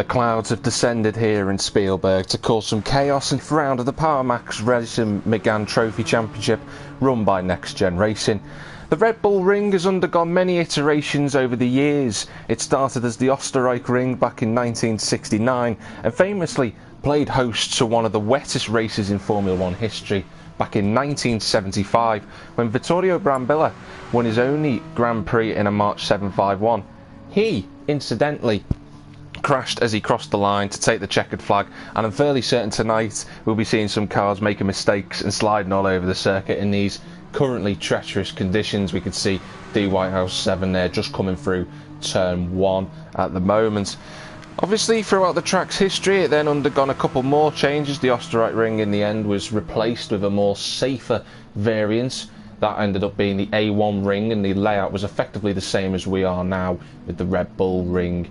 The clouds have descended here in Spielberg to cause some chaos in the round of the Power Max Racing Megane Trophy Championship run by NXTGEN Racing. The Red Bull Ring has undergone many iterations over the years. It started as the Oostenrijk Ring back in 1969 and famously played host to one of the wettest races in Formula One history back in 1975 when Vittorio Brambilla won his only Grand Prix in a March 751. He, incidentally, crashed as he crossed the line to take the checkered flag, and I'm fairly certain tonight we'll be seeing some cars making mistakes and sliding all over the circuit in these currently treacherous conditions. We could see D Whitehouse 7 there just coming through turn 1 at the moment. Obviously throughout the track's history it then undergone a couple more changes. The Oostenrijk Ring in the end was replaced with a more safer variant that ended up being the A1 Ring, and the layout was effectively the same as we are now with the Red Bull Ring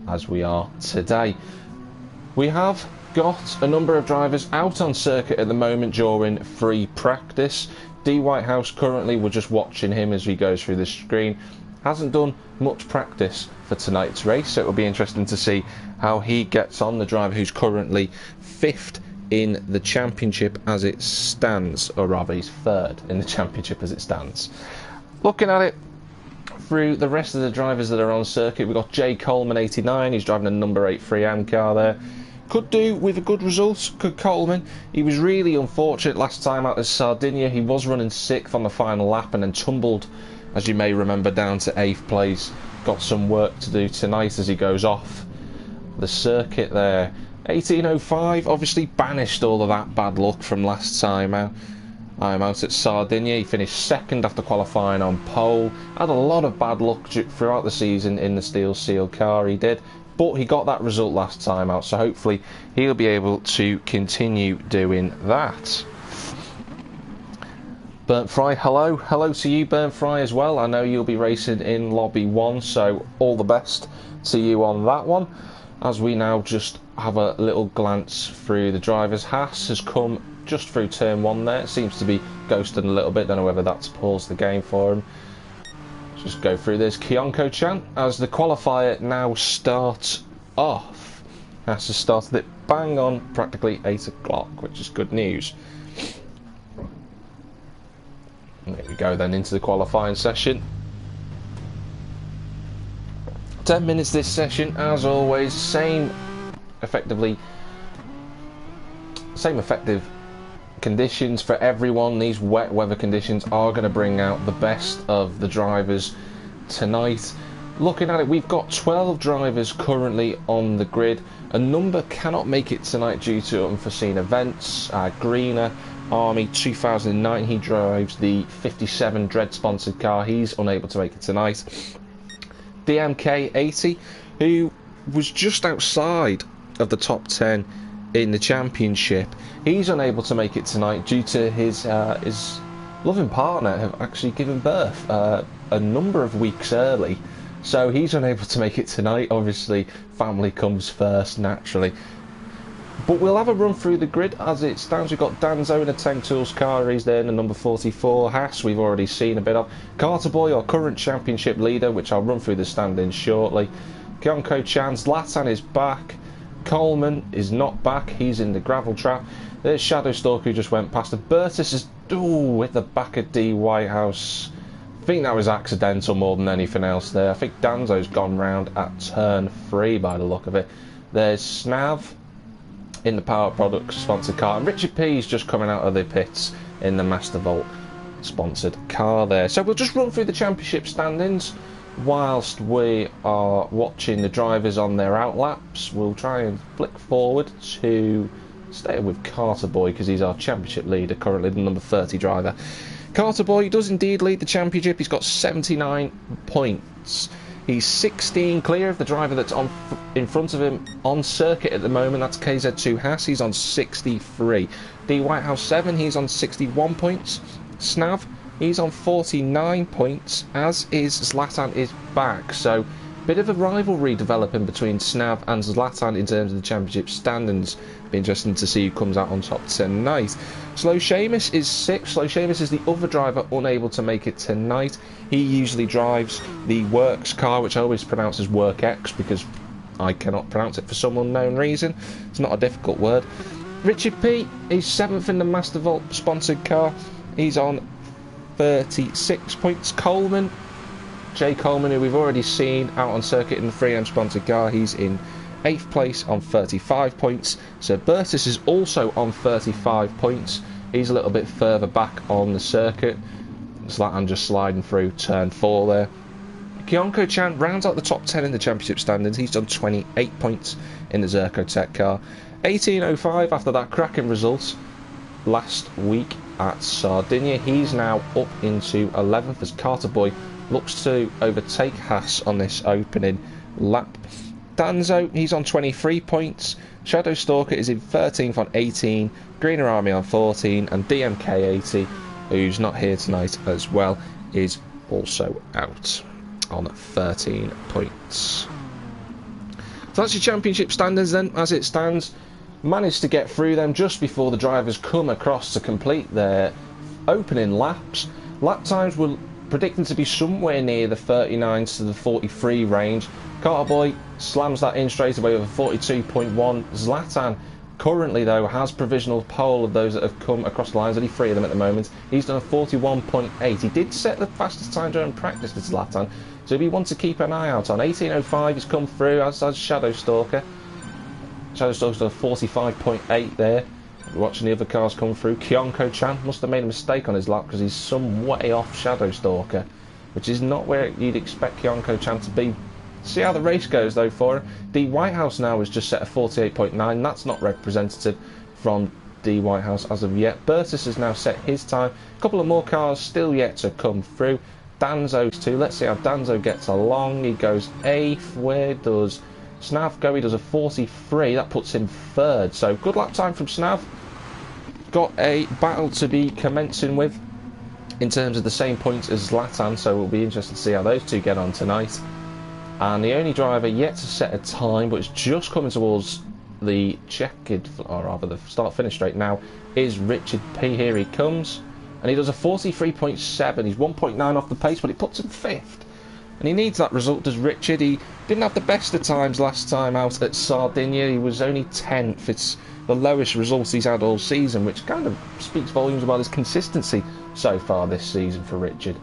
as we are today. We have got a number of drivers out on circuit at the moment during free practice. D Whitehouse currently, we're just watching him as he goes through the screen, hasn't done much practice for tonight's race, so it will be interesting to see how he gets on, the driver who's currently 5th in the championship as it stands, or rather he's 3rd in the championship as it stands. Looking at it through the rest of the drivers that are on circuit, we've got Jay Coleman 89, he's driving a number 8 Freehand car there. Could do with a good result, could Coleman. He was really unfortunate last time out at Sardinia. He was running 6th on the final lap and then tumbled, as you may remember, down to 8th place. Got some work to do tonight as he goes off the circuit there. 1805 obviously banished all of that bad luck from last time out. I'm out at Sardinia. He finished 2nd after qualifying on pole. Had a lot of bad luck throughout the season in the steel seal car, he did, but he got that result last time out, so hopefully he'll be able to continue doing that. Burnt Fry, hello to you, Burnt Fry, as well. I know you'll be racing in lobby 1, so all the best to you on that one. As we now just have a little glance through the drivers, Haas has come just through turn 1 there. It seems to be ghosting a little bit, don't know whether that's paused the game for him. Just go through this. Kyonko-chan, as the qualifier now starts off. Haas has started it bang on practically 8 o'clock, which is good news. And there we go then into the qualifying session. 10 minutes this session, as always, same effective conditions for everyone. These wet weather conditions are going to bring out the best of the drivers tonight. Looking at it, we've got 12 drivers currently on the grid. A number cannot make it tonight due to unforeseen events. Greener, Army 2009, he drives the 57 Dread sponsored car, he's unable to make it tonight. DMK 80, who was just outside of the top 10 in the championship, he's unable to make it tonight due to his loving partner have actually given birth a number of weeks early, so he's unable to make it tonight. Obviously family comes first naturally, but we'll have a run through the grid as it stands. We've got Danzo in a Tank Tools car, he's there in the number 44. Haas we've already seen a bit of. Carter Boy, our current championship leader, which I'll run through the standings shortly. Kyonko-chan, Zlatan is back. Coleman is not back, he's in the gravel trap. There's Shadow Stalker who just went past. Bertus is with the back of D Whitehouse. I think that was accidental more than anything else there. I think Danzo's gone round at turn 3 by the look of it. There's Snav in the Power Products sponsored car, and Richard P is just coming out of the pits in the Master Vault sponsored car there. So we'll just run through the championship standings whilst we are watching the drivers on their outlaps. We'll try and flick forward to stay with Carter Boy because he's our championship leader currently, the number 30 driver. Carter Boy does indeed lead the championship. He's got 79 points. He's 16 clear of the driver that's in front of him on circuit at the moment. That's KZ2 Haas. He's on 63. D Whitehouse 7, he's on 61 points. Snav, he's on 49 points, as is Zlatan is back. So bit of a rivalry developing between Snav and Zlatan in terms of the championship standings. Be interesting to see who comes out on top tonight. Slow Seamus is 6th. Slow Seamus is the other driver unable to make it tonight. He usually drives the Works car, which I always pronounce as Work X because I cannot pronounce it for some unknown reason. It's not a difficult word. Richard P, he's 7th in the Master Vault sponsored car. He's on 36 points. Coleman, Jay Coleman, who we've already seen out on circuit in the 3M sponsored car, he's in 8th place on 35 points. So Bertus is also on 35 points. He's a little bit further back on the circuit. Zlatan just sliding through turn 4 there. Kyonko Chan rounds out the top 10 in the championship standings. He's done 28 points in the Zerko Tech car. 18.05 after that cracking result last week at Sardinia. He's now up into 11th as Carter Boy looks to overtake Haas on this opening lap. Danzo, he's on 23 points. Shadow Stalker is in 13th on 18. Greener Army on 14. And DMK80, who's not here tonight as well, is also out on 13 points. So that's your championship standings then, as it stands. Managed to get through them just before the drivers come across to complete their opening laps. Lap times were predicting to be somewhere near the 39s to the 43 range. Carter Boy slams that in straight away with a 42.1. Zlatan currently though has provisional pole of those that have come across the lines, only 3 of them at the moment. He's done a 41.8. He did set the fastest time during practice with Zlatan, so if you want to keep an eye out on 18.05, he's come through, as has Shadow Stalker. Shadow Stalker's done a 45.8 there. We're watching the other cars come through. Kyonko Chan must have made a mistake on his lap because he's some way off Shadow Stalker, which is not where you'd expect Kyonko Chan to be. See how the race goes though for him. D Whitehouse now has just set a 48.9. That's not representative from D Whitehouse as of yet. Bertus has now set his time. A couple of more cars still yet to come through. Danzo's too. Let's see how Danzo gets along. He goes 8th. Where does Snav go? He does a 43. That puts him 3rd. So good lap time from Snav. Got a battle to be commencing with in terms of the same points as Zlatan, so we'll be interested to see how those two get on tonight. And the only driver yet to set a time, but it's just coming towards the checkered, or rather the start-finish straight now, is Richard P. Here he comes, and he does a 43.7. He's 1.9 off the pace, but it puts him 5th. And he needs that result, does Richard. He didn't have the best of times last time out at Sardinia. He was only 10th. It's the lowest result he's had all season, which kind of speaks volumes about his consistency so far this season for Richard.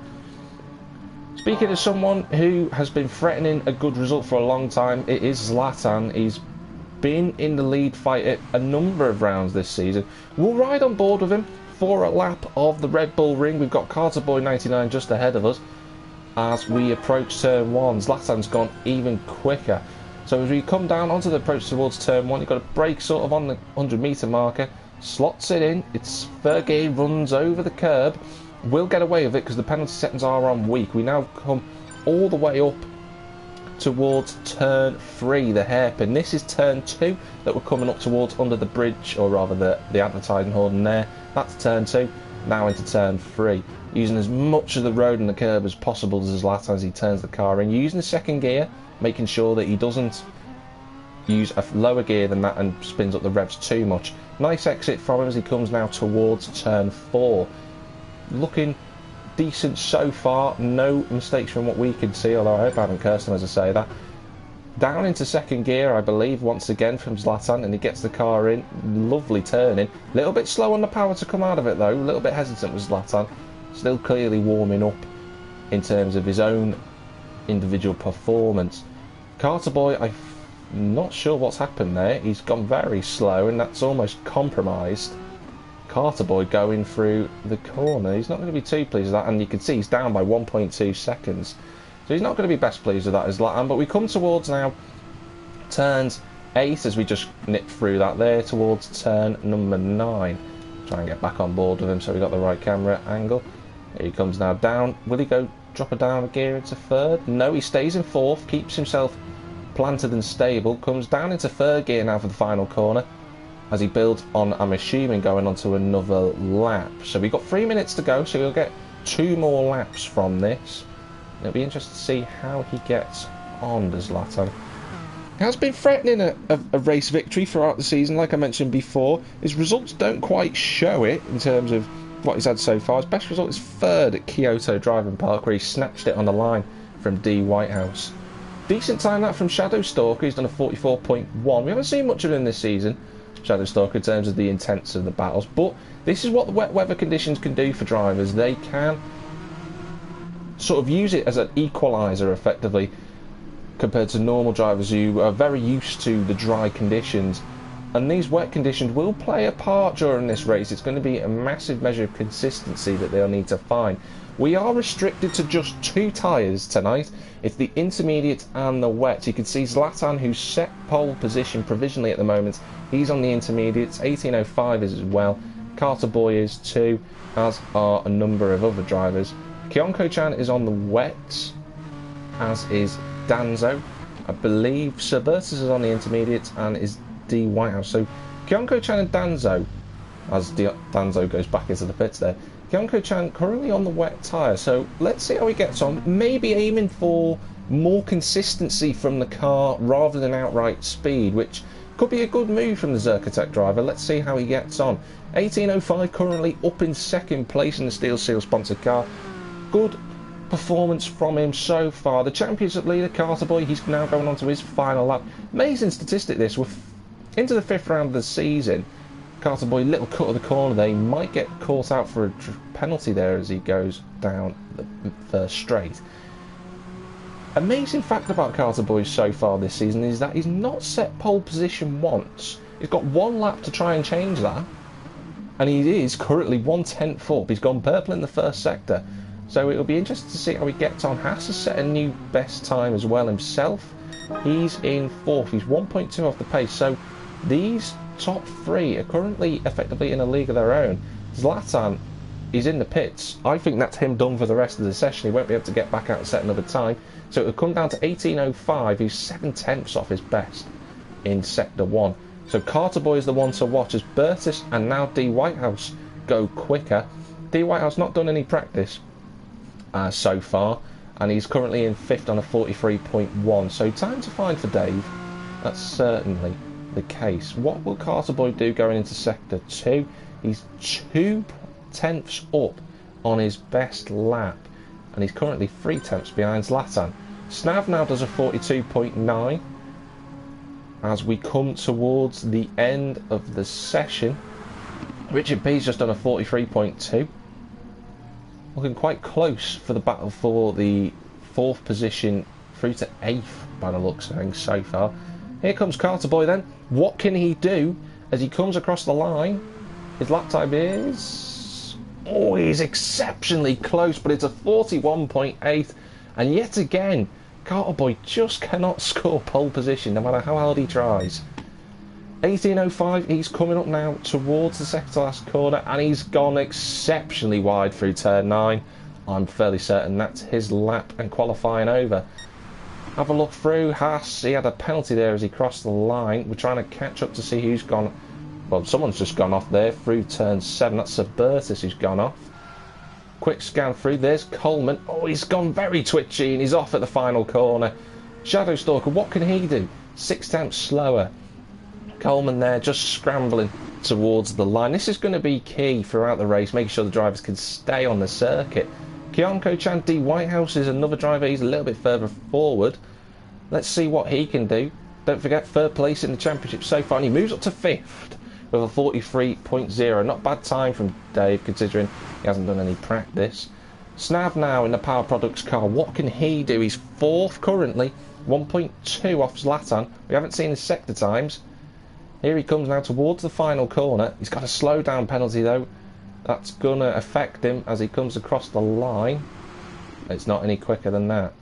Speaking of someone who has been threatening a good result for a long time, it is Zlatan. He's been in the lead fight at a number of rounds this season. We'll ride on board with him for a lap of the Red Bull Ring. We've got Carter Boy 99 just ahead of us as we approach turn 1. Zlatan's gone even quicker. So as we come down onto the approach towards turn 1, you've got to brake sort of on the 100-metre marker, slots it in, it's third gear, runs over the curb. We'll get away with it because the penalty settings are on weak. We now come all the way up towards turn 3, the hairpin. This is turn 2 that we're coming up towards under the bridge, or rather the advertising hoarding there. That's turn 2, now into turn 3. Using as much of the road and the curb as possible as Zlatan as he turns the car in. Using the second gear, making sure that he doesn't use a lower gear than that and spins up the revs too much. Nice exit from him as he comes now towards turn 4. Looking decent so far, no mistakes from what we can see, although I hope I haven't cursed him as I say that. Down into second gear, I believe, once again from Zlatan, and he gets the car in. Lovely turning. A little bit slow on the power to come out of it though, a little bit hesitant with Zlatan. Still clearly warming up in terms of his own individual performance. Carter Boy, I'm not sure what's happened there. He's gone very slow, and that's almost compromised Carter Boy going through the corner. He's not going to be too pleased with that, and you can see he's down by 1.2 seconds. So he's not going to be best pleased with that as Zlatan, but we come towards now turns 8 as we just nip through that there towards turn number 9. Try and get back on board with him so we got the right camera angle. Here he comes now down. Will he go drop a down a gear into 3rd? No, he stays in 4th, keeps himself planted and stable, comes down into 3rd gear now for the final corner as he builds on, I'm assuming, going on to another lap. So we've got 3 minutes to go, so we'll get 2 more laps from this. It'll be interesting to see how he gets on, does Zlatan. He has been threatening a race victory throughout the season, like I mentioned before. His results don't quite show it in terms of what he's had so far. His best result is 3rd at Kyoto Driving Park, where he snatched it on the line from D Whitehouse. Decent time that from Shadow Stalker. He's done a 44.1. We haven't seen much of him this season, Shadow Stalker, in terms of the intents of the battles, but this is what the wet weather conditions can do for drivers. They can sort of use it as an equaliser effectively compared to normal drivers who are very used to the dry conditions, and these wet conditions will play a part during this race. It's going to be a massive measure of consistency that they'll need to find. We are restricted to just 2 tyres tonight. It's the intermediate and the wet. You can see Zlatan, who's set pole position provisionally at the moment, he's on the intermediates. 18.05 is as well. Carter Boy is too, as are a number of other drivers. Kyonko-chan is on the wet, as is Danzo. I believe Cerbertus is on the intermediates and is D Whitehouse. So Kyonko-chan and Danzo, as Danzo goes back into the pits there. Kyonko-chan currently on the wet tyre, so let's see how he gets on. Maybe aiming for more consistency from the car rather than outright speed, which could be a good move from the Zerkotech driver. Let's see how he gets on. 18.05 currently up in second place in the Steel Seal sponsored car. Good performance from him so far. The championship leader, Carter Boy, he's now going on to his final lap. Amazing statistic this. We're into the 5th round of the season. Carter Boy, little cut of the corner there. He might get caught out for a penalty there as he goes down the first straight. Amazing fact about Carter Boy so far this season is that he's not set pole position once. He's got 1 lap to try and change that, and he is currently 1/10 up. He's gone purple in the first sector, so it'll be interesting to see how he gets on. Has to set a new best time as well himself. He's in 4th. He's 1.2 off the pace. So these top 3 are currently effectively in a league of their own. Zlatan, he's in the pits. I think that's him done for the rest of the session. He won't be able to get back out and set another time. So it'll come down to 18.05. He's 7/10 off his best in Sector 1. So Carter Boy is the one to watch as Bertus and now D Whitehouse go quicker. D Whitehouse not done any practice so far, and he's currently in 5th on a 43.1. So time to find for Dave. That's certainly the case. What will Carter Boy do going into Sector 2? He's 2/10 up on his best lap, and he's currently 3/10 behind Zlatan. Snav now does a 42.9 as we come towards the end of the session. Richard P's just done a 43.2. Looking quite close for the battle for the 4th position through to 8th by the looks of things so far. Here comes Carter Boy then. What can he do as he comes across the line? His lap time is... oh, he's exceptionally close, but it's a 41.8. And yet again, Carter Boy just cannot score pole position no matter how hard he tries. 18.05, he's coming up now towards the second to last corner, and he's gone exceptionally wide through turn 9. I'm fairly certain that's his lap and qualifying over. Have a look through. Haas, he had a penalty there as he crossed the line. We're trying to catch up to see who's gone. Well, someone's just gone off there through turn 7. That's Cerbertus who's gone off. Quick scan through. There's Coleman. Oh, he's gone very twitchy and he's off at the final corner. Shadow Stalker, what can he do? 6/10 slower. Coleman there just scrambling towards the line. This is going to be key throughout the race, making sure the drivers can stay on the circuit. Kyonko-chan, D Whitehouse is another driver. He's a little bit further forward. Let's see what he can do. Don't forget, 3rd place in the championship so far, and he moves up to 5th with a 43.0. Not bad time from Dave, considering he hasn't done any practice. Snav now in the Power Products car. What can he do? He's 4th currently, 1.2 off Zlatan. We haven't seen his sector times. Here he comes now towards the final corner. He's got a slow down penalty though. That's going to affect him as he comes across the line. It's not any quicker than that.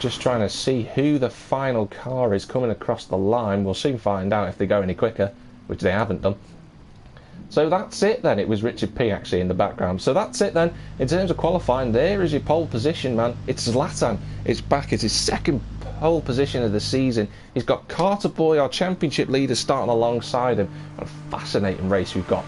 Just trying to see who the final car is coming across the line. We'll soon find out if they go any quicker, which they haven't done. So that's it then. It was Richard P actually in the background. So that's it then. In terms of qualifying, there is your pole position, man. It's Zlatan. It's back. It's his 2nd pole position of the season. He's got Carter Boy, our championship leader, starting alongside him. What a fascinating race we've got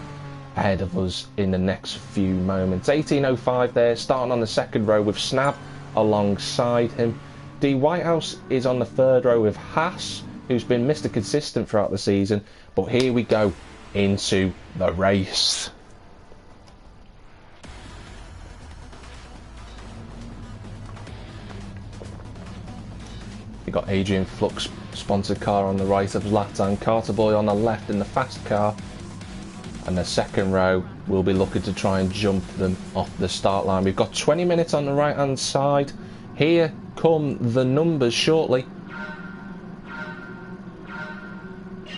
ahead of us in the next few moments. 18.05 there, starting on the 2nd row with Snav alongside him. D Whitehouse is on the 3rd row with Haas, who's been Mr. Consistent throughout the season. But here we go into the race. You've got Adrian Flux sponsored car on the right of Zlatan, Carter Boy on the left in the fast car, and the second row will be looking to try and jump them off the start line. We've got 20 minutes on the right hand side. Here come the numbers shortly.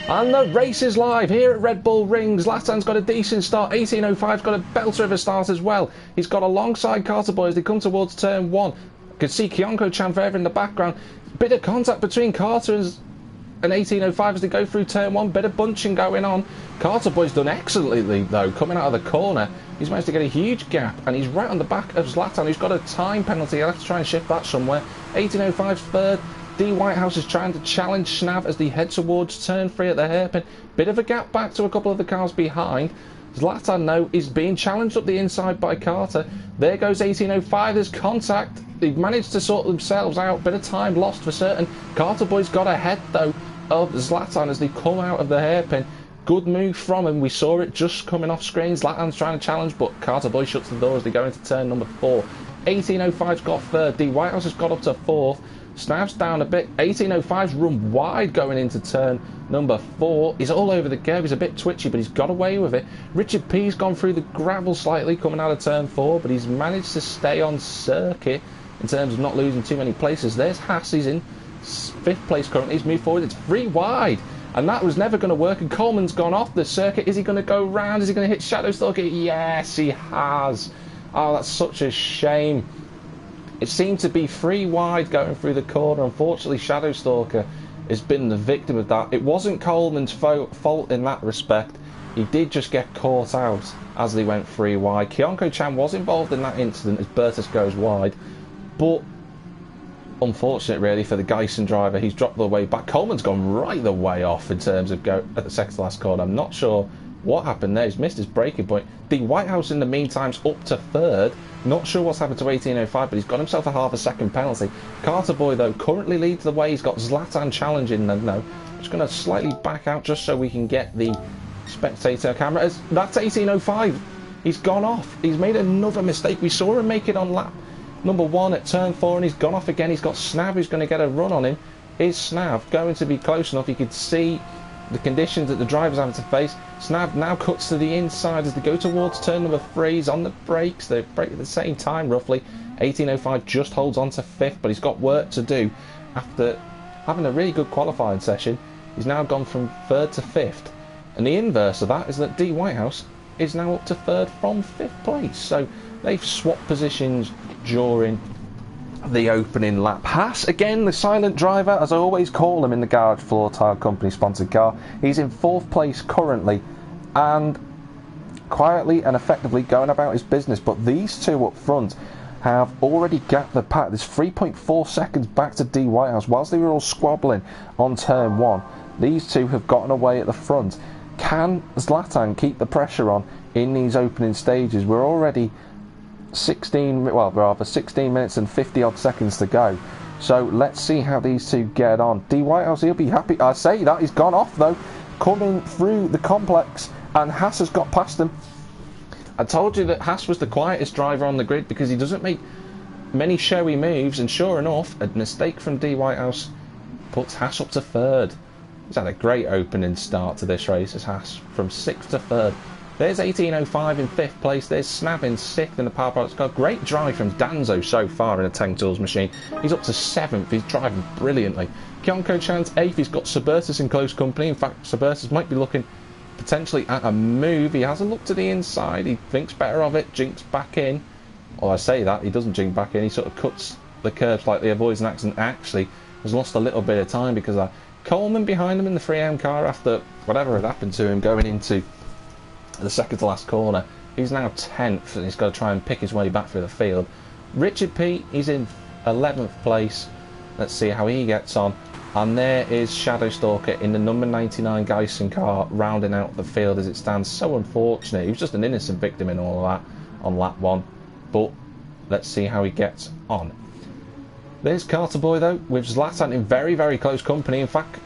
And the race is live here at Red Bull Ring. Zlatan's got a decent start. 18.05's got a belter of a start as well. He's got alongside Carter Boy as they come towards turn 1. You can see Kyonko-chan forever in the background. Bit of contact between Carter and 18.05 as they go through turn 1. Bit of bunching going on. Carter Boy's done excellently though, coming out of the corner. He's managed to get a huge gap, and he's right on the back of Zlatan, who's got a time penalty. He'll have to try and shift that somewhere. 18.05's third. D Whitehouse is trying to challenge Snav as they head towards turn 3 at the hairpin. Bit of a gap back to a couple of the cars behind. Zlatan, though, is being challenged up the inside by Carter. There goes 18.05, there's contact. They've managed to sort themselves out. Bit of time lost for certain. Carter Boy's got ahead, though, of Zlatan as they come out of the hairpin. Good move from him. We saw it just coming off screen. Zlatan's trying to challenge, but Carter Boy shuts the door as they go into turn number 4. 18.05's got third. D Whitehouse has got up to 4th. Snav's down a bit. 18.05's run wide going into turn number 4. He's all over the curve. He's a bit twitchy, but he's got away with it. Richard P's gone through the gravel slightly coming out of turn 4, but he's managed to stay on circuit in terms of not losing too many places. There's Haas. He's in 5th place currently. He's moved forward. It's 3 wide, and that was never going to work. And Coleman's gone off the circuit. Is he going to go round? Is he going to hit Shadowstalker? Yes, he has. Oh, that's such a shame. It seemed to be 3 wide going through the corner. Unfortunately, Shadowstalker has been the victim of that. It wasn't Coleman's fault in that respect. He did just get caught out as they went 3 wide. Kyonko-chan was involved in that incident as Bertus goes wide, but unfortunate really for the Geisen driver. He's dropped the way back. Coleman's gone right the way off in terms of go at the second to last corner. I'm not sure what happened there. He's missed his braking point. The Whitehouse in the meantime's up to 3rd. Not sure what's happened to 18.05, but he's got himself a half a second penalty. Carter Boy, though, currently leads the way. He's got Zlatan challenging them, though. Just going to slightly back out just so we can get the spectator camera. That's 18.05. He's gone off. He's made another mistake. We saw him make it on lap number 1 at turn 4, and he's gone off again. He's got Snav who's going to get a run on him. Is Snav going to be close enough? You could see the conditions that the driver's having to face. Snav now cuts to the inside as they go towards turn number 3. He's on the brakes. They brake at the same time, roughly. 18.05 just holds on to 5th, but he's got work to do. After having a really good qualifying session, he's now gone from 3rd to 5th. And the inverse of that is that D Whitehouse is now up to 3rd from 5th place. So they've swapped positions during the opening lap. Haas, again, the silent driver, as I always call him in the Garage Floor Tile Company sponsored car. He's in 4th place currently and quietly and effectively going about his business. But these two up front have already gapped the pack. There's 3.4 seconds back to D Whitehouse. Whilst they were all squabbling on turn 1, these two have gotten away at the front. Can Zlatan keep the pressure on in these opening stages? We're already 16 minutes and 50 odd seconds to go, so let's see how these two get on. D Whitehouse, he'll be happy. I say that he's gone off though, coming through the complex, and Haas has got past him. I told you that Haas was the quietest driver on the grid because he doesn't make many showy moves, and sure enough, a mistake from D Whitehouse puts Haas up to 3rd. He's had a great opening start to this race as Haas from 6th to 3rd. There's 18.05 in 5th place. There's Snav in 6th in the Power Products car. Great drive from Danzo so far in a Tank Tools machine. He's up to 7th. He's driving brilliantly. Kyonko-chan's 8th. He's got Suburtus in close company. In fact, Suburtus might be looking potentially at a move. He has a look to the inside. He thinks better of it. Jinks back in. Well, I say that. He doesn't jink back in. He sort of cuts the curb slightly, avoids an accident. Actually has lost a little bit of time because of that. Coleman behind him in the 3M car after whatever had happened to him going into the second to last corner. He's now 10th and he's got to try and pick his way back through the field. Richard P, he's in 11th place. Let's see how he gets on. And there is Shadowstalker in the number 99 Geisen car rounding out the field as it stands. So unfortunate. He was just an innocent victim in all of that on lap 1. But let's see how he gets on. There's Carter Boy though with Zlatan in very, very close company. In fact,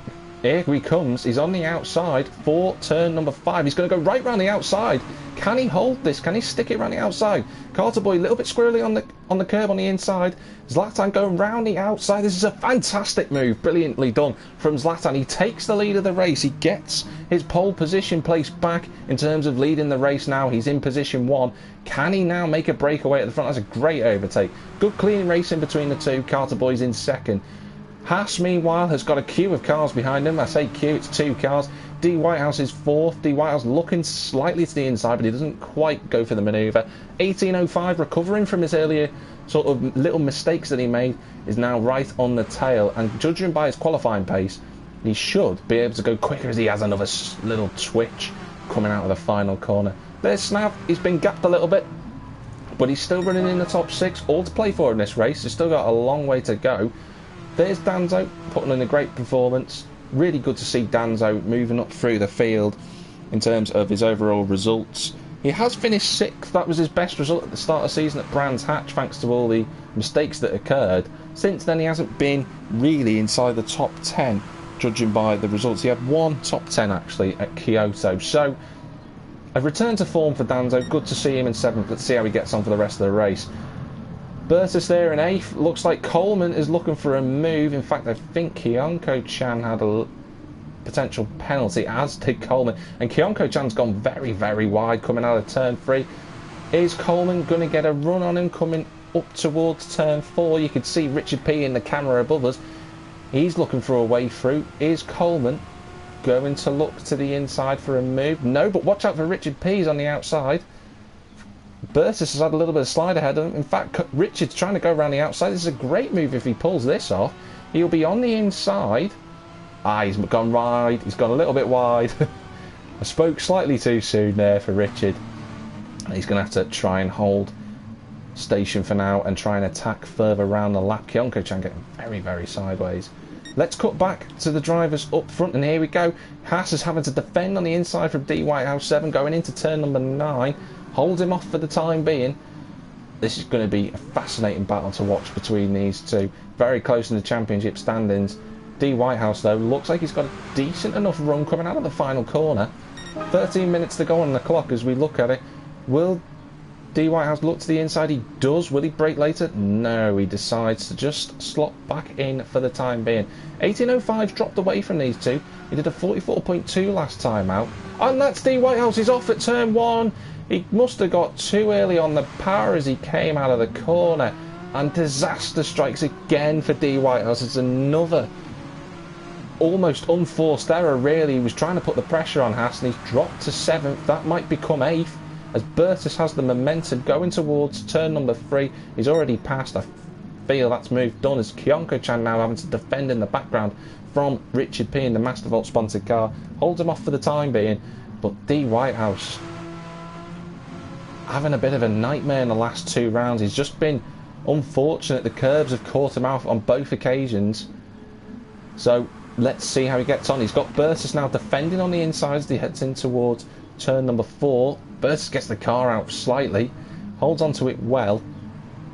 Here he comes. He's on the outside for turn number 5. He's going to go right round the outside. Can he hold this? Can he stick it round the outside? Carter Boy a little bit squirrely on the curb on the inside. Zlatan going round the outside. This is a fantastic move. Brilliantly done from Zlatan. He takes the lead of the race. He gets his pole position placed back in terms of leading the race now. He's in position 1. Can he now make a breakaway at the front? That's a great overtake. Good clean racing between the two. Carter Boy's in second. Haas, meanwhile, has got a queue of cars behind him. I say queue, it's 2 cars. D. Whitehouse is 4th. D. Whitehouse looking slightly to the inside, but he doesn't quite go for the manoeuvre. 1805, recovering from his earlier sort of little mistakes that he made, is now right on the tail. And judging by his qualifying pace, he should be able to go quicker as he has another little twitch coming out of the final corner. There's Snav. He's been gapped a little bit, but he's still running in the top 6. All to play for in this race. He's still got a long way to go. There's Danzo putting in a great performance. Really good to see Danzo moving up through the field in terms of his overall results. He has finished 6th. That was his best result at the start of the season at Brands Hatch, thanks to all the mistakes that occurred. Since then, he hasn't been really inside the top 10, judging by the results. He had 1 top 10 actually at Kyoto. So a return to form for Danzo. Good to see him in 7th. Let's see how he gets on for the rest of the race. Bertus there in 8th. Looks like Coleman is looking for a move. In fact, I think Kyonko-chan had a potential penalty, as did Coleman. And Kyonko-chan's gone very, very wide coming out of turn 3. Is Coleman going to get a run on him coming up towards turn 4? You could see Richard P in the camera above us. He's looking for a way through. Is Coleman going to look to the inside for a move? No, but watch out for Richard P. He's on the outside. Bertus has had a little bit of slide ahead of him. In fact, Richard's trying to go around the outside. This is a great move if he pulls this off. He'll be on the inside. He's gone wide. He's gone a little bit wide. I spoke slightly too soon there for Richard. He's going to have to try and hold station for now and try and attack further around the lap. Kyonko-chan getting very, very sideways. Let's cut back to the drivers up front, and here we go. Haas is having to defend on the inside from D. Whitehouse 7 going into turn number 9. Hold him off for the time being. This is going to be a fascinating battle to watch between these two. Very close in the championship standings. D. Whitehouse, though, looks like he's got a decent enough run coming out of the final corner. 13 minutes to go on the clock as we look at it. Will D. Whitehouse look to the inside? He does. Will he brake later? No, he decides to just slot back in for the time being. 1805 dropped away from these two. He did a 44.2 last time out. And that's D. Whitehouse. He's off at turn 1. He must have got too early on the power as he came out of the corner. And disaster strikes again for D. Whitehouse. It's another almost unforced error, really. He was trying to put the pressure on Haas and he's dropped to 7th. That might become 8th as Bertus has the momentum going towards turn number 3. He's already passed. I feel that's move done as Kyonko-chan now having to defend in the background from Richard P in the Mastervolt sponsored car. Holds him off for the time being. But D. Whitehouse having a bit of a nightmare in the last 2 rounds. He's just been unfortunate. The curbs have caught him out on both occasions. So let's see how he gets on. He's got Bertus now defending on the inside as he heads in towards turn number 4. Bertus gets the car out slightly, holds onto it well,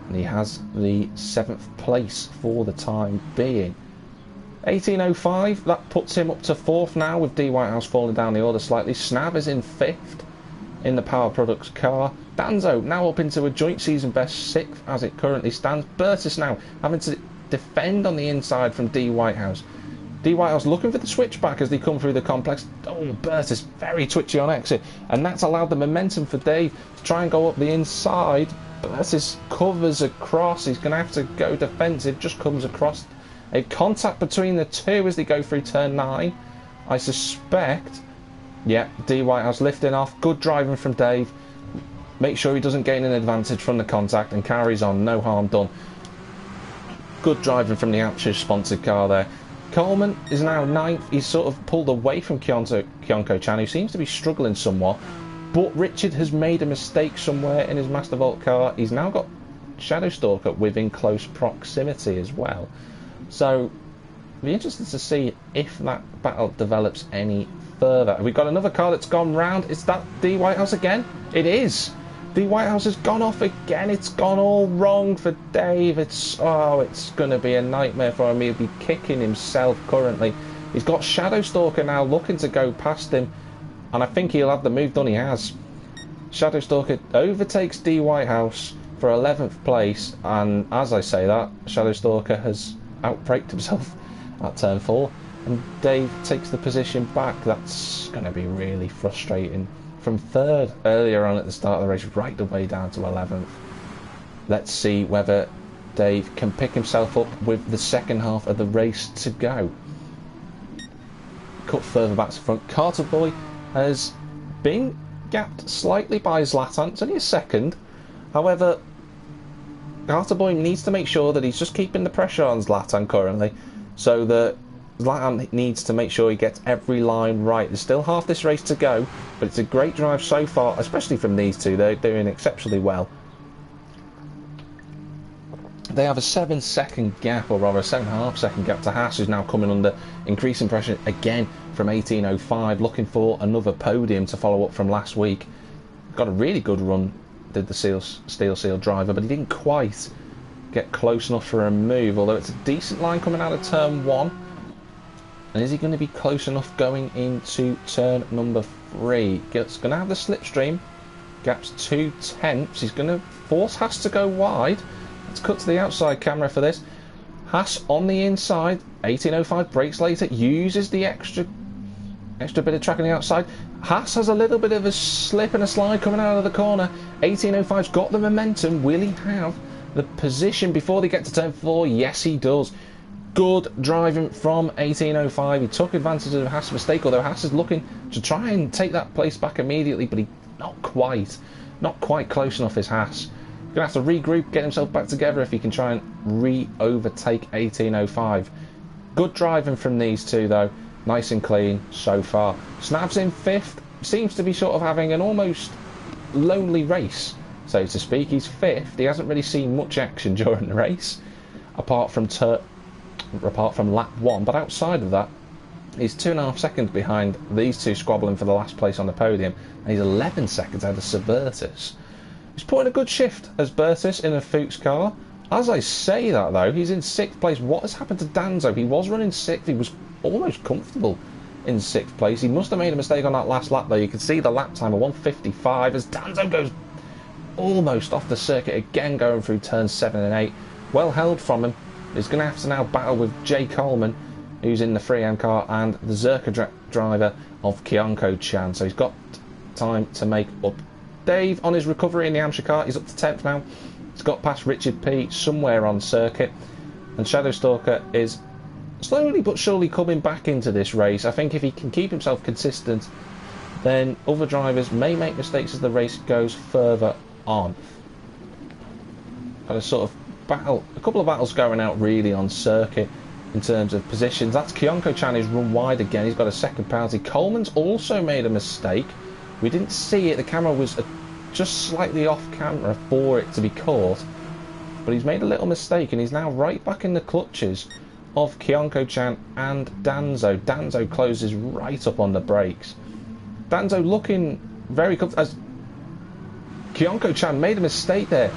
and he has the 7th place for the time being. 1805, that puts him up to 4th now with D. Whitehouse falling down the order slightly. Snav is in 5th in the Power Products car. Danzo now up into a joint season best 6th as it currently stands. Bertus now having to defend on the inside from D. Whitehouse. D. Whitehouse looking for the switchback as they come through the complex. Oh, Bertus very twitchy on exit, and that's allowed the momentum for Dave to try and go up the inside. Bertus covers across. He's going to have to go defensive. Just comes across. A contact between the two as they go through turn 9. I suspect. Yeah, D. Whitehouse lifting off. Good driving from Dave. Make sure he doesn't gain an advantage from the contact and carries on. No harm done. Good driving from the Atchis sponsored car there. Coleman is now 9th. He's sort of pulled away from Kyonko-chan, who seems to be struggling somewhat. But Richard has made a mistake somewhere in his Mastervolt car. He's now got Shadowstalker within close proximity as well. So, it'll be interested to see if that battle develops any further. Have we got another car that's gone round? Is that D. Whitehouse again? It is. D. Whitehouse has gone off again. It's gone all wrong for Dave. It's going to be a nightmare for him. He'll be kicking himself currently. He's got Shadow Stalker now looking to go past him, and I think he'll have the move done. He has. Shadow Stalker overtakes D Whitehouse for 11th place, and as I say that, Shadow Stalker has outbraked himself at turn 4, and Dave takes the position back. That's going to be really frustrating. From 3rd earlier on at the start of the race, right the way down to 11th. Let's see whether Dave can pick himself up with the second half of the race to go. Cut further back to front. Carter Boy has been gapped slightly by Zlatan. It's only a second. However, Carter Boy needs to make sure that he's just keeping the pressure on Zlatan currently, so that Zlatan needs to make sure he gets every line right. There's still half this race to go, but it's a great drive so far, especially from these two. They're doing exceptionally well. They have a 7-second gap, or rather a 7.5-second gap to Haas, who's now coming under increasing pressure again from 18.05, looking for another podium to follow up from last week. Got a really good run, did the steel seal driver, but he didn't quite get close enough for a move, although it's a decent line coming out of turn 1. And is he going to be close enough going into turn number 3? He's going to have the slipstream, gaps 2/10. He's going to force Haas to go wide. Let's cut to the outside camera for this. Haas on the inside, 18.05, brakes later, uses the extra bit of track on the outside. Haas has a little bit of a slip and a slide coming out of the corner. 18.05's got the momentum. Will he have the position before they get to turn 4? Yes, he does. Good driving from 18.05. He took advantage of Haas' mistake, although Haas is looking to try and take that place back immediately, but not quite close enough is Haas. Going to have to regroup, get himself back together if he can try and re-overtake 18.05. Good driving from these two though, nice and clean so far. Snav's in 5th, seems to be sort of having an almost lonely race, so to speak. He's 5th, he hasn't really seen much action during the race, apart from lap 1, but outside of that, he's 2.5 seconds behind these two squabbling for the last place on the podium, and he's 11 seconds ahead of Suburtus. He's put in a good shift as Bertus in a Fuchs car. As I say that though, he's in 6th place. What has happened to Danzo? He was running 6th, he was almost comfortable in 6th place. He must have made a mistake on that last lap though. You can see the lap time of 1:55 as Danzo goes almost off the circuit again, going through turns 7 and 8. Well held from him. He's going to have to now battle with Jay Coleman, who's in the Freehand car, and the Zerka driver of Kyonko-chan. So he's got time to make up. Dave, on his recovery in the Hampshire car, he's up to 10th now. He's got past Richard P somewhere on circuit. And Shadow Stalker is slowly but surely coming back into this race. I think if he can keep himself consistent, then other drivers may make mistakes as the race goes further on. Got a sort of battle, a couple of battles going out really on circuit in terms of positions. That's Kyonko-chan, who's run wide again. He's got a second penalty. Coleman's also made a mistake. We didn't see it. The camera was just slightly off camera for it to be caught. But he's made a little mistake and he's now right back in the clutches of Kyonko-chan and Danzo. Danzo closes right up on the brakes. Danzo looking very comfortable as Kyonko-chan made a mistake there.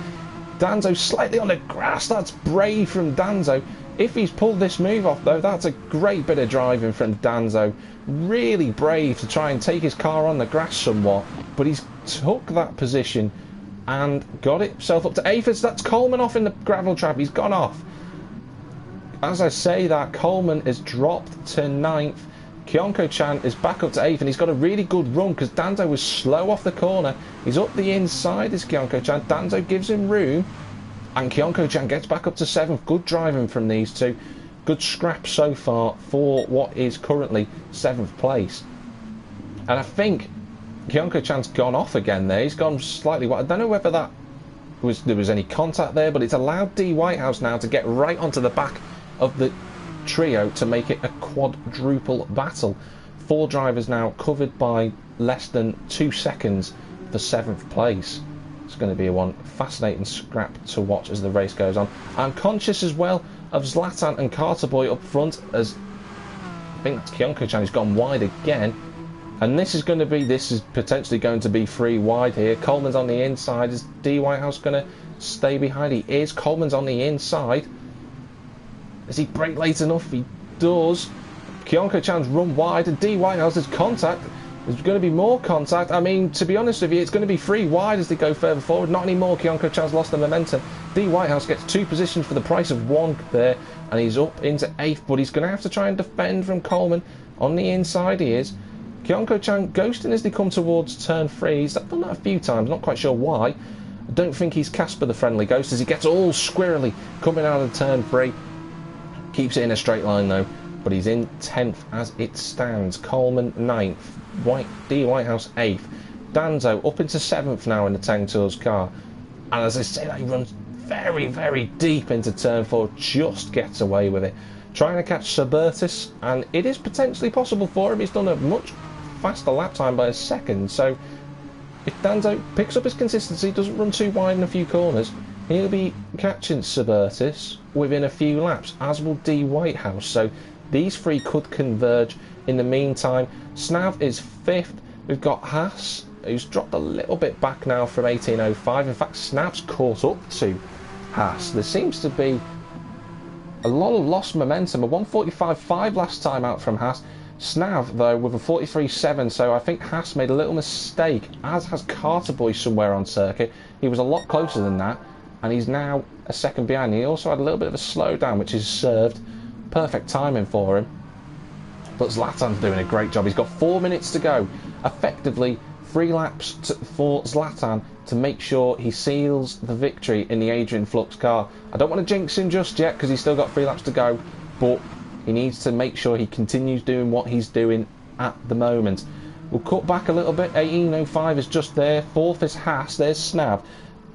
Danzo slightly on the grass. That's brave from Danzo. If he's pulled this move off though, that's a great bit of driving from Danzo. Really brave to try and take his car on the grass somewhat, but he's took that position and got himself up to 8th. That's Coleman off in the gravel trap. He's gone off. As I say that, Coleman is dropped to 9th. Kyonko-chan is back up to 8th, and he's got a really good run because Danzo was slow off the corner. He's up the inside, this Kyonko-chan. Danzo gives him room, and Kyonko-chan gets back up to 7th. Good driving from these two. Good scrap so far for what is currently 7th place. And I think Kyonko-chan's gone off again there. He's gone slightly wide. I don't know whether there was any contact there, but it's allowed D Whitehouse now to get right onto the back of the trio to make it a quadruple battle. 4 drivers now covered by less than 2 seconds for 7th place. It's going to be one fascinating scrap to watch as the race goes on. I'm conscious as well of Zlatan and Carter Boy up front, as I think that's Kyonko-chan who's gone wide again, and this is potentially going to be 3 wide here. Coleman's on the inside. Is D Whitehouse going to stay behind? He is. Coleman's on the inside. Does he brake late enough? He does. Kionko-chan's run wide, and D Whitehouse's contact. There's going to be more contact. I mean, to be honest with you, it's going to be 3 wide as they go further forward. Not anymore. Kionko-chan's lost the momentum. D Whitehouse gets 2 positions for the price of 1 there, and he's up into 8th, but he's going to have to try and defend from Coleman. On the inside he is. Kionko-chan ghosting as they come towards turn 3. He's done that a few times, not quite sure why. I don't think he's Casper the Friendly Ghost as he gets all squirrely coming out of turn 3. Keeps it in a straight line though, but he's in 10th as it stands. Coleman 9th. D Whitehouse 8th. Danzo up into 7th now in the Tang Tours car. And as I say that, he runs very, very deep into turn 4, just gets away with it. Trying to catch Suburtis, and it is potentially possible for him. He's done a much faster lap time by a second, so if Danzo picks up his consistency, doesn't run too wide in a few corners, he'll be catching Suburtis within a few laps, as will D Whitehouse. So these 3 could converge. In the meantime, Snav is 5th. We've got Haas, who's dropped a little bit back now from 18.05. In fact, Snav's caught up to Haas. There seems to be a lot of lost momentum. A 1:45.5 last time out from Haas. Snav, though, with a 43.7, so I think Haas made a little mistake, as has Carter Boy somewhere on circuit. He was a lot closer than that, and he's now a second behind. He also had a little bit of a slowdown, which is served. Perfect timing for him. But Zlatan's doing a great job. He's got 4 minutes to go. Effectively, 3 laps for Zlatan to make sure he seals the victory in the Adrian Flux car. I don't want to jinx him just yet because he's still got 3 laps to go, but he needs to make sure he continues doing what he's doing at the moment. We'll cut back a little bit. 18.05 is just there. 4th is Haas. There's Snav.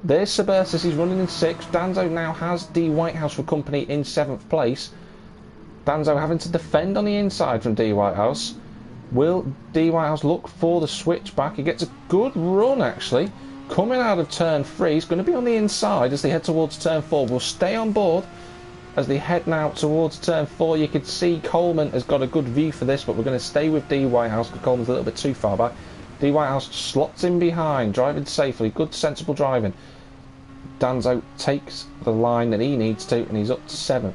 There's Suburtis. He's running in 6th. Danzo now has D Whitehouse for company in 7th place. Danzo having to defend on the inside from D Whitehouse. Will D Whitehouse look for the switch back? He gets a good run actually. Coming out of turn 3, he's going to be on the inside as they head towards turn 4. We'll stay on board as they head now towards turn 4. You can see Coleman has got a good view for this, but we're going to stay with D Whitehouse because Coleman's a little bit too far back. D Whitehouse slots in behind, driving safely, good sensible driving. Danzo takes the line that he needs to, and he's up to 7th.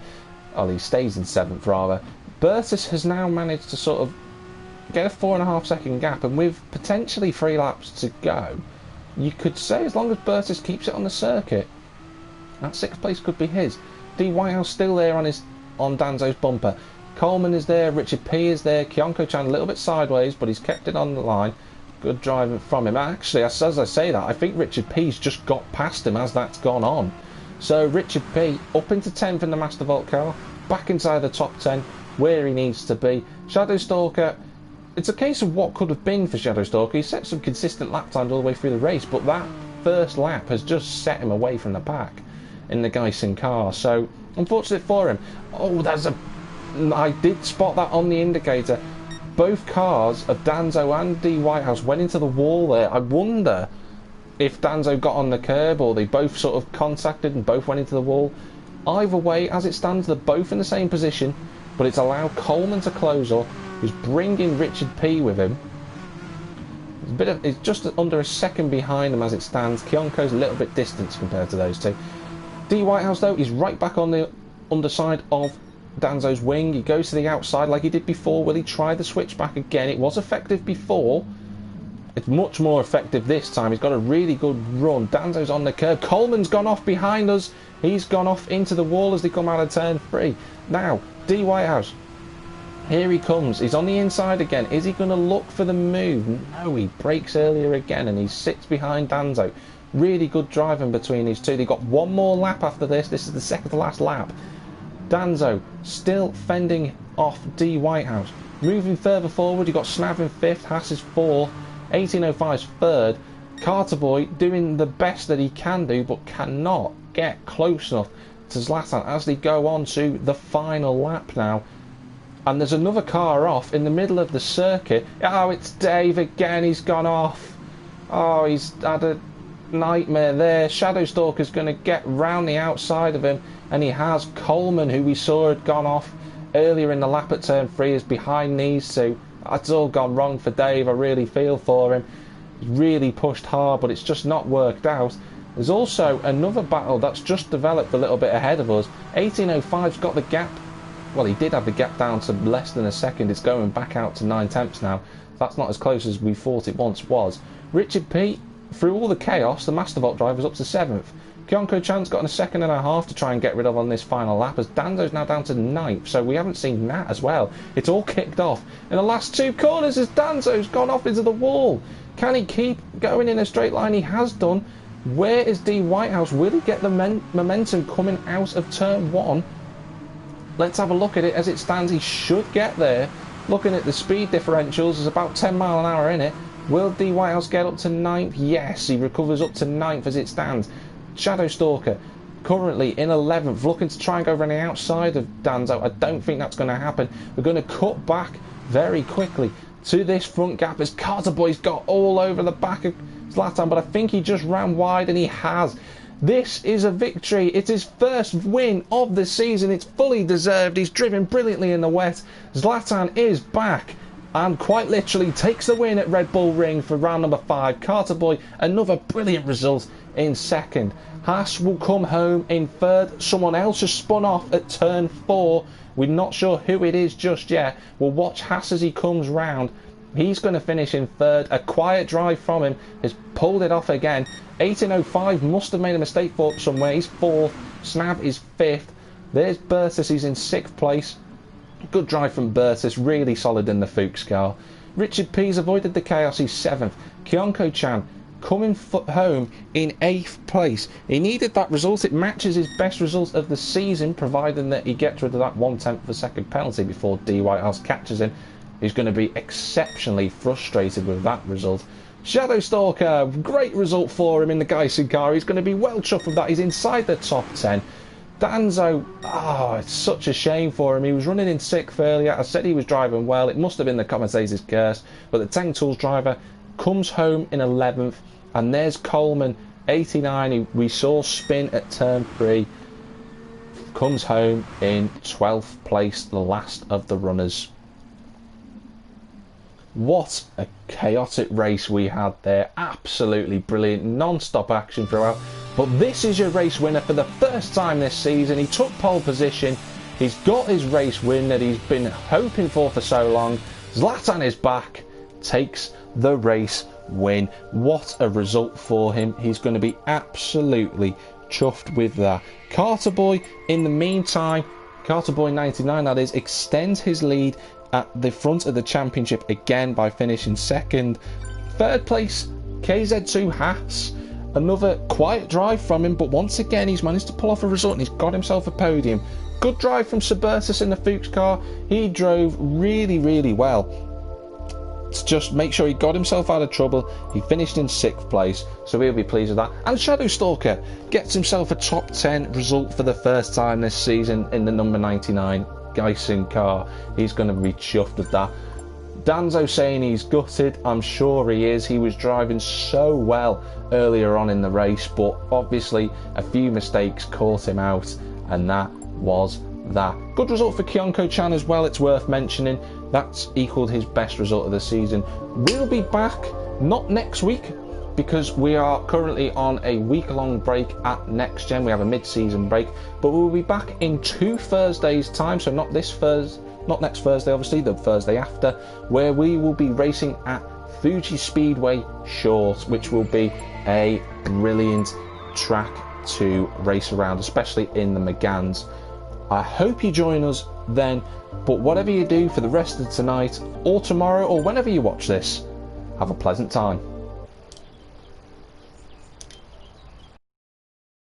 Oh, he stays in 7th rather. Bertus has now managed to sort of get a 4.5 second gap, and with potentially 3 laps to go, you could say as long as Bertus keeps it on the circuit, that 6th place could be his. D Whitehouse still there on Danzo's bumper. Coleman is there, Richard P is there, Kionko-chan a little bit sideways, but he's kept it on the line. Good driving from him. Actually, as I say that, I think Richard P's just got past him as that's gone on. So Richard P up into 10th in the Master Vault car, back inside the top 10 where he needs to be. Shadow Stalker, it's a case of what could have been for Shadow Stalker. He set some consistent lap times all the way through the race, but that first lap has just set him away from the pack in the Geisen car. So unfortunate for him. Oh, I did spot that on the indicator. Both cars of Danzo and D Whitehouse went into the wall there. I wonder if Danzo got on the curb or they both sort of contacted and both went into the wall. Either way, as it stands, they're both in the same position, but it's allowed Coleman to close up, who's bringing Richard P with him. It's just under a second behind him as it stands. Kionko's a little bit distant compared to those two. D Whitehouse, though, is right back on the underside of Danzo's wing. He goes to the outside like he did before. Will he try the switch back again? It was effective before. It's much more effective this time. He's got a really good run. Danzo's on the curb. Coleman's gone off behind us. He's gone off into the wall as they come out of turn 3. Now, D Whitehouse. Here he comes. He's on the inside again. Is he going to look for the move? No, he brakes earlier again and he sits behind Danzo. Really good driving between these two. They've got one more lap after this. This is the second to last lap. Danzo still fending off D Whitehouse. Moving further forward, you've got Snav in 5th, Haas is 4th, 18.05's 3rd. Carter Boy doing the best that he can do, but cannot get close enough to Zlatan as they go on to the final lap now. And there's another car off in the middle of the circuit. Oh, it's Dave again. He's gone off. Oh, he's had a nightmare there. Shadow Stalker's going to get round the outside of him, and he has. Coleman, who we saw had gone off earlier in the lap at turn 3, is behind these two. It's all gone wrong for Dave. I really feel for him. He's really pushed hard, but it's just not worked out. There's also another battle that's just developed a little bit ahead of us. 18.05's got the gap well, he did have the gap down to less than a second. It's going back out to 9/10 now. That's not as close as we thought it once was. Richard P, through all the chaos, the Mastervolt driver's up to 7th. Kyonko Chan's got a second and a half to try and get rid of on this final lap, as Danzo's now down to 9th, so we haven't seen that as well. It's all kicked off in the last 2 corners as Danzo's gone off into the wall. Can he keep going in a straight line? He has done. Where is D Whitehouse? Will he get the momentum coming out of turn 1? Let's have a look at it as it stands. He should get there. Looking at the speed differentials, there's about 10 mile an hour in it. Will D Whitehouse get up to 9th? Yes, he recovers up to 9th as it stands. Shadow Stalker currently in 11th, looking to try and go around the outside of Danzo. I don't think that's going to happen. We're going to cut back very quickly to this front gap as Carter Boy's got all over the back of Zlatan, but I think he just ran wide, and he has. This is a victory. It's his first win of the season. It's fully deserved. He's driven brilliantly in the wet. Zlatan is back and quite literally takes the win at Red Bull Ring for round number 5. Carter Boy, another brilliant result in 2nd. Haas will come home in 3rd. Someone else has spun off at turn 4. We're not sure who it is just yet. We'll watch Haas as he comes round. He's going to finish in 3rd. A quiet drive from him has pulled it off again. 18.05 must have made a mistake for somewhere. He's 4th. Snab is 5th. There's Bertus. He's in 6th place. Good drive from Bertus. Really solid in the Fuchs car. Richard P's avoided the chaos. He's 7th. Kyonko Chan coming home in 8th place. He needed that result. It matches his best result of the season, providing that he gets rid of that 1/10 of a second penalty before D Whitehouse catches him. He's going to be exceptionally frustrated with that result. Shadow Stalker, great result for him in the Geissen car. He's going to be well chuffed with that. He's inside the top 10. Danzo, it's such a shame for him. He was running in 6th earlier. I said he was driving well. It must have been the commentator's curse. But the Tank Tools driver comes home in 11th. And there's Coleman, 89, who we saw spin at turn 3. Comes home in 12th place, the last of the runners. What a chaotic race we had there. Absolutely brilliant. Non-stop action throughout. But this is your race winner for the first time this season. He took pole position. He's got his race win that he's been hoping for so long. Zlatan is back. Takes the race win. What a result for him. He's going to be absolutely chuffed with that. Carter Boy, in the meantime, Carter Boy 99 that is, extends his lead at the front of the championship again by finishing 2nd. 3rd place, KZ2 Haas. Another quiet drive from him, but once again he's managed to pull off a result and he's got himself a podium. Good drive from Subertus in the Fuchs car. He drove really, really well. To just make sure he got himself out of trouble. He finished in 6th place, so he'll be pleased with that. And Shadow Stalker gets himself a top 10 result for the first time this season in the number 99 Geissen car. He's going to be chuffed with that. Danzo saying he's gutted. I'm sure he is. He was driving so well earlier on in the race, but obviously a few mistakes caught him out, and that was that. Good result for Kyonko Chan as well, it's worth mentioning. That's equalled his best result of the season. We'll be back, not next week, because we are currently on a week-long break at NXTGEN. We have a mid-season break, but we'll be back in 2 Thursdays' time, so not next Thursday, obviously, the Thursday after, where we will be racing at Fuji Speedway Short, which will be a brilliant track to race around, especially in the Meganes. I hope you join us then, but whatever you do for the rest of tonight, or tomorrow, or whenever you watch this, have a pleasant time.